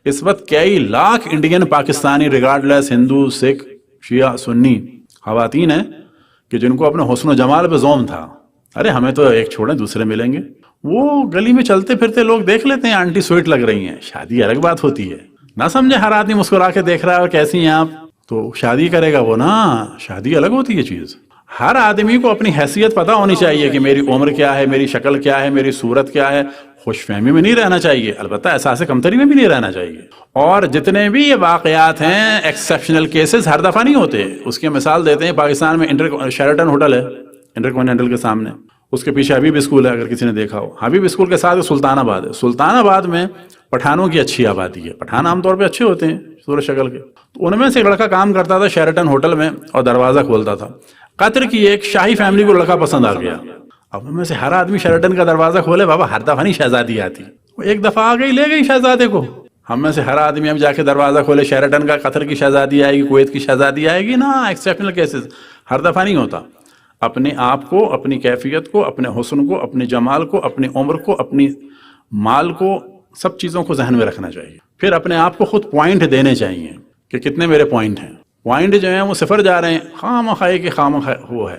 اس وقت کئی lakh Indian Pakistani regardless Hindu Sikh شیعہ سنی خواتین ہیں کہ جن کو اپنے حسن و جمال پہ زوم تھا، ارے ہمیں تو ایک چھوڑیں دوسرے ملیں گے. وہ گلی میں چلتے پھرتے لوگ دیکھ لیتے ہیں آنٹی سویٹ لگ رہی ہیں، شادی الگ بات ہوتی ہے. نہ سمجھے ہر آدمی مسکرا کے دیکھ رہا ہے اور کیسی ہیں آپ، تو شادی کرے گا وہ نا، شادی الگ ہوتی ہے چیز. ہر آدمی کو اپنی حیثیت پتہ ہونی چاہیے کہ میری عمر کیا ہے، میری شکل کیا ہے، میری صورت کیا ہے. خوش فہمی میں نہیں رہنا چاہیے، البتہ احساس کمتری میں بھی نہیں رہنا چاہیے. اور جتنے بھی یہ واقعات ہیں ایکسیپشنل کیسز ہر دفعہ نہیں ہوتے. اس کی مثال دیتے ہیں، پاکستان میں شیرٹن ہوٹل ہے انٹر کانٹیننٹل کے سامنے، اس کے پیچھے حبیب اسکول ہے، اگر کسی نے دیکھا ہو. حبیب اسکول کے ساتھ سلطان آباد ہے. سلطان آباد میں پٹھانوں کی اچھی آبادی ہے. پٹھان عام طور پہ اچھے ہوتے ہیں صورت شکل کے. تو ان میں سے ایک لڑکا کام کرتا تھا شیرٹن ہوٹل میں اور دروازہ کھولتا تھا. قطر کی ایک شاہی فیملی کو لڑکا پسند آ گیا. اب ان میں سے ہر آدمی شیرٹن کا دروازہ کھولے، بابا ہر دفعہ نہیں شہزادی آتی، وہ ایک دفعہ آ گئی لے گئی شہزادے کو. ہم میں سے ہر آدمی اب جا کے دروازہ کھولے شیرٹن کا، قطر کی شہزادی آئے گی، کویت کی شہزادی آئے گی نا. ایکسیپشنل کیسز ہر دفعہ نہیں ہوتا. اپنے آپ کو، اپنی کیفیت کو، اپنے حسن کو، اپنے جمال کو، اپنی عمر کو، اپنی مال کو، سب چیزوں کو ذہن میں رکھنا چاہیے. پھر اپنے آپ کو خود پوائنٹ دینے چاہیے کہ کتنے میرے پوائنٹ ہیں. پوائنٹ جو ہیں وہ صفر جا رہے ہیں، خواہ مخواہ کی خواہ مخواہ وہ ہے.